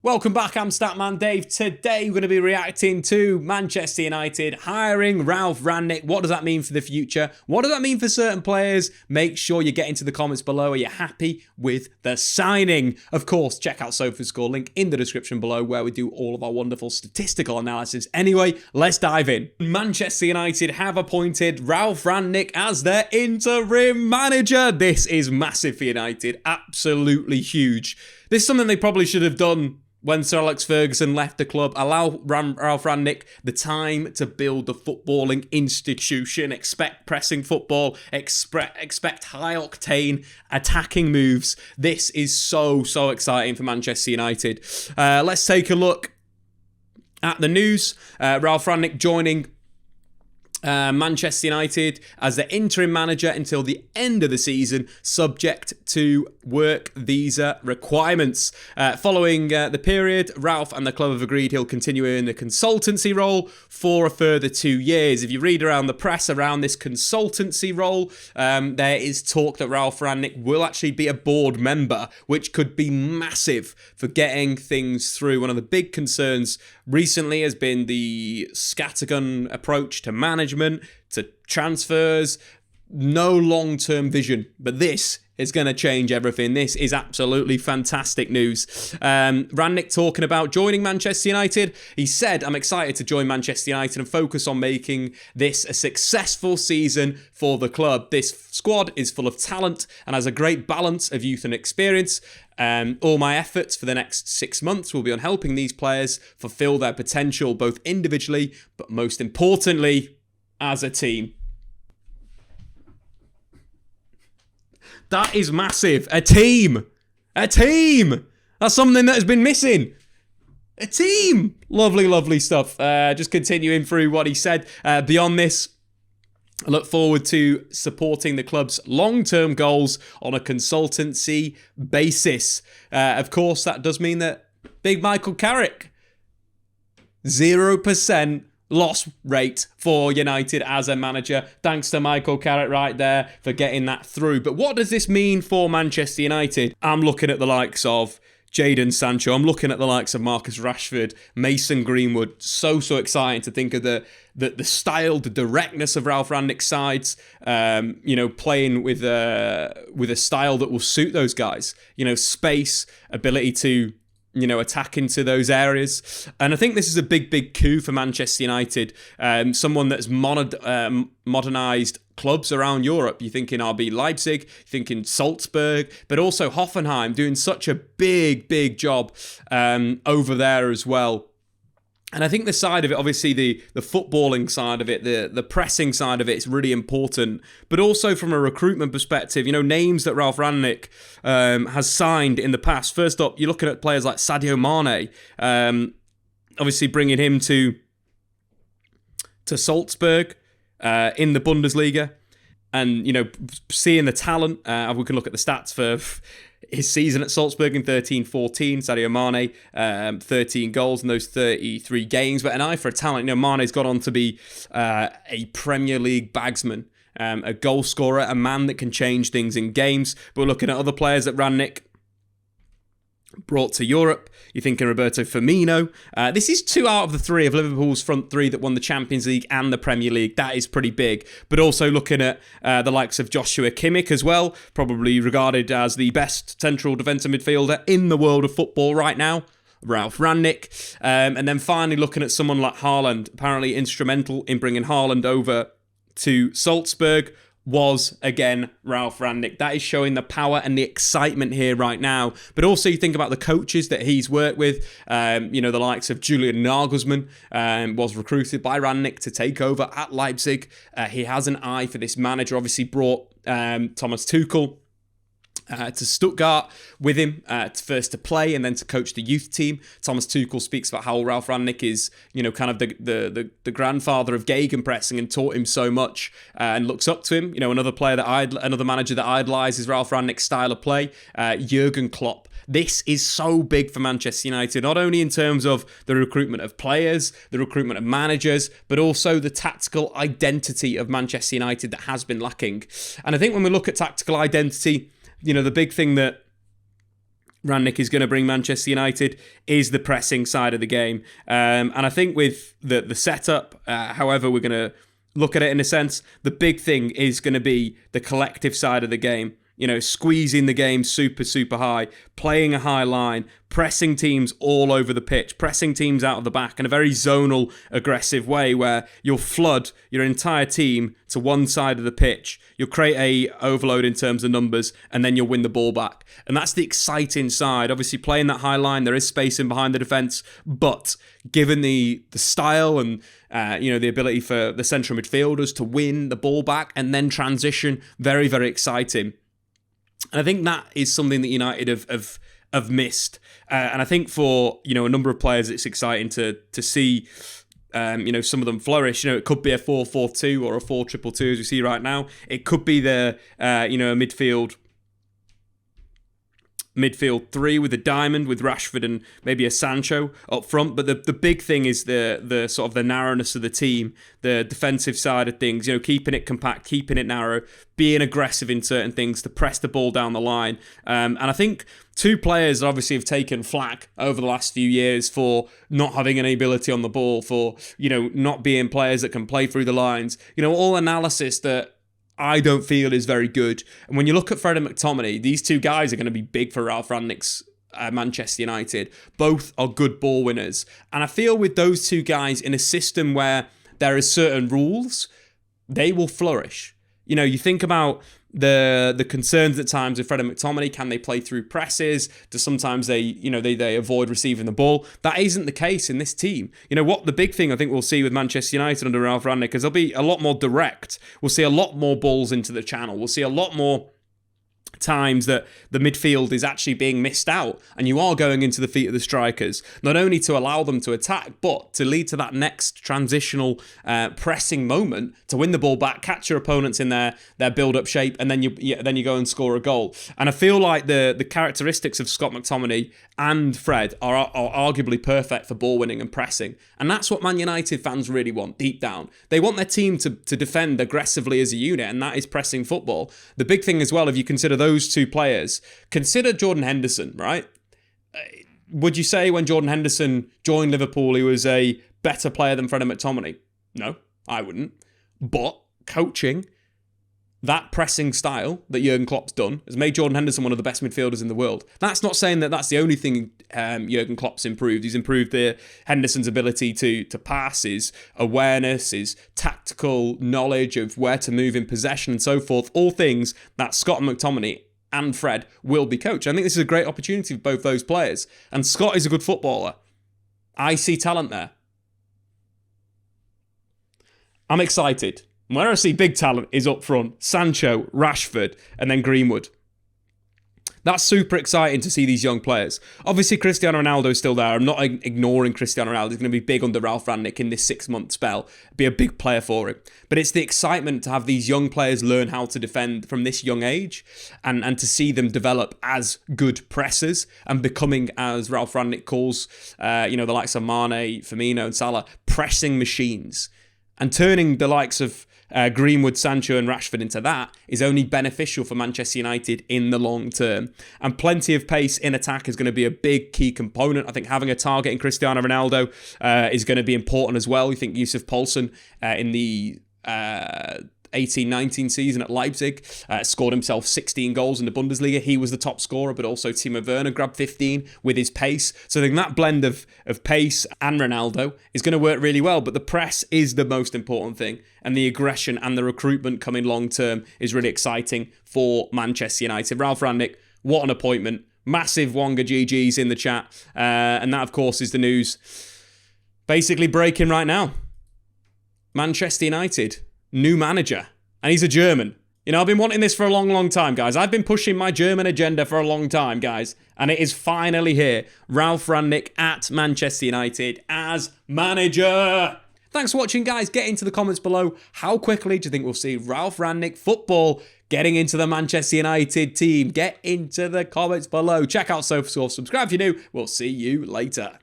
Welcome back, I'm Statman Dave. Today we're going to be reacting to Manchester United hiring Ralf Rangnick. What does that mean for the future? What does that mean for certain players? Make sure you get into the comments below. Are you happy with the signing? Of course, check out SofaScore, link in the description below where we do all of our wonderful statistical analysis. Anyway, let's dive in. Manchester United have appointed Ralf Rangnick as their interim manager. This is massive for United, absolutely huge. This is something they probably should have done when Sir Alex Ferguson left the club. Allow Ralf Rangnick the time to build the footballing institution. Expect pressing football. Expect high-octane attacking moves. This is so exciting for Manchester United. Let's take a look at the news. Ralf Rangnick joining Manchester United as the interim manager until the end of the season, subject to work visa requirements. Following the period, Ralf and the club have agreed he'll continue in the consultancy role for a further 2 years. If you read around the press around this consultancy role, there is talk that Ralf Rangnick will actually be a board member, which could be massive for getting things through. One of the big concerns recently has been the scattergun approach to management, to transfers, no long-term vision. But this is going to change everything. This is absolutely fantastic news. Rangnick talking about joining Manchester United. He said, "I'm excited to join Manchester United and focus on making this a successful season for the club. This squad is full of talent and has a great balance of youth and experience. All my efforts for the next 6 months will be on helping these players fulfill their potential, both individually, but most importantly, as a team." That is massive. A team. A team. That's something that has been missing. A team. Lovely stuff. Just continuing through what he said. Beyond this, I look forward to supporting the club's long-term goals on a consultancy basis. Of course, that does mean that Big Michael Carrick, 0% loss rate for United as a manager. Thanks to Michael Carrick right there for getting that through. But what does this mean for Manchester United? I'm looking at the likes of Jadon Sancho. I'm looking at the likes of Marcus Rashford, Mason Greenwood. So exciting to think of the style, the directness of Ralf Rangnick's sides. Playing with a style that will suit those guys. Space, ability to attack into those areas. And I think this is a big coup for Manchester United. Someone that's modernised clubs around Europe. You're thinking RB Leipzig, you're thinking Salzburg, but also Hoffenheim doing such a big job over there as well. And I think the side of it, obviously the footballing side of it, the pressing side of it is really important. But also from a recruitment perspective, names that Ralf Rangnick has signed in the past. First up, you're looking at players like Sadio Mane, obviously bringing him to Salzburg in the Bundesliga. And, seeing the talent, we can look at the stats for his season at Salzburg in 13-14, Sadio Mane, 13 goals in those 33 games. But an eye for a talent. Mane's gone on to be a Premier League bagsman, a goal scorer, a man that can change things in games. But we're looking at other players that Rangnick brought to Europe. You're thinking Roberto Firmino. This is 2 out of the 3 of Liverpool's front 3 that won the Champions League and the Premier League. That is pretty big. But also looking at the likes of Joshua Kimmich as well, probably regarded as the best central defensive midfielder in the world of football right now, Ralf Rangnick. And then finally looking at someone like Haaland, apparently instrumental in bringing Haaland over to Salzburg, was, again, Ralf Rangnick. That is showing the power and the excitement here right now. But also you think about the coaches that he's worked with. The likes of Julian Nagelsmann was recruited by Rangnick to take over at Leipzig. He has an eye for this manager. Obviously brought Thomas Tuchel to Stuttgart with him, first to play and then to coach the youth team. Thomas Tuchel speaks about how Ralf Rangnick is, kind of the grandfather of gegenpressing and taught him so much and looks up to him. Another manager that idolises Ralf Rangnick's style of play, Jurgen Klopp. This is so big for Manchester United, not only in terms of the recruitment of players, the recruitment of managers, but also the tactical identity of Manchester United that has been lacking. And I think when we look at tactical identity, the big thing that Rangnick is going to bring Manchester United is the pressing side of the game. And I think with the setup, however we're going to look at it in a sense, the big thing is going to be the collective side of the game. You know, squeezing the game super, super high, playing a high line, pressing teams all over the pitch, pressing teams out of the back in a very zonal, aggressive way where you'll flood your entire team to one side of the pitch. You'll create a overload in terms of numbers, and then you'll win the ball back. And that's the exciting side. Obviously, playing that high line, there is space in behind the defence, but given the style and the ability for the central midfielders to win the ball back and then transition, very, very exciting. And I think that is something that United have missed. And I think for, a number of players, it's exciting to see, some of them flourish. It could be a 4-4-2 or a 4-2-2 as we see right now. It could be a midfield three with a diamond with Rashford and maybe a Sancho up front. But the big thing is the sort of the narrowness of the team, the defensive side of things, keeping it compact, keeping it narrow, being aggressive in certain things to press the ball down the line. And I think two players obviously have taken flack over the last few years for not having any ability on the ball, for, not being players that can play through the lines. All analysis that I don't feel is very good. And when you look at Fred and McTominay, these two guys are going to be big for Ralf Rangnick's Manchester United. Both are good ball winners. And I feel with those two guys in a system where there is certain rules, they will flourish. You think about the concerns at times with Fred and McTominay. Can they play through presses? Do sometimes they avoid receiving the ball? That isn't the case in this team. What the big thing I think we'll see with Manchester United under Ralf Rangnick is they'll be a lot more direct. We'll see a lot more balls into the channel. We'll see a lot more times that the midfield is actually being missed out and you are going into the feet of the strikers, not only to allow them to attack, but to lead to that next transitional pressing moment to win the ball back, catch your opponents in their build-up shape, and then you go and score a goal. And I feel like the characteristics of Scott McTominay and Fred are arguably perfect for ball winning and pressing. And that's what Man United fans really want deep down. They want their team to defend aggressively as a unit, and that is pressing football. The big thing as well, if you consider those two players, consider Jordan Henderson, right? Would you say when Jordan Henderson joined Liverpool, he was a better player than Fred and McTominay? No, I wouldn't. But coaching, that pressing style that Jurgen Klopp's done has made Jordan Henderson one of the best midfielders in the world. That's not saying that that's the only thing Jurgen Klopp's improved. He's improved Henderson's ability to pass, his awareness, his tactical knowledge of where to move in possession and so forth. All things that Scott McTominay and Fred will be coached. I think this is a great opportunity for both those players. And Scott is a good footballer. I see talent there. I'm excited. Where I see big talent is up front. Sancho, Rashford, and then Greenwood. That's super exciting to see these young players. Obviously, Cristiano Ronaldo is still there. I'm not ignoring Cristiano Ronaldo. He's going to be big under Ralf Rangnick in this 6-month spell. Be a big player for him. But it's the excitement to have these young players learn how to defend from this young age and to see them develop as good pressers and becoming, as Ralf Rangnick calls, the likes of Mane, Firmino and Salah, pressing machines. And turning the likes of Greenwood, Sancho and Rashford into that is only beneficial for Manchester United in the long term. And plenty of pace in attack is going to be a big key component. I think having a target in Cristiano Ronaldo is going to be important as well. You think Yusuf Poulsen in the 18-19 season at Leipzig scored himself 16 goals in the Bundesliga. He was the top scorer, but also Timo Werner grabbed 15 with his pace. So I think that blend of pace and Ronaldo is going to work really well. But the press is the most important thing, and the aggression and the recruitment coming long term is really exciting for Manchester United. Ralf Rangnick, what an appointment. Massive Wonga GGs in the chat. And that, of course, is the news basically breaking right now. Manchester United, new manager, and he's a German. I've been wanting this for a long, long time, guys. I've been pushing my German agenda for a long time, guys, and it is finally here. Ralf Rangnick at Manchester United as manager. Thanks for watching, guys. Get into the comments below. How quickly do you think we'll see Ralf Rangnick football getting into the Manchester United team? Get into the comments below. Check out SofaScore. Subscribe if you're new. We'll see you later.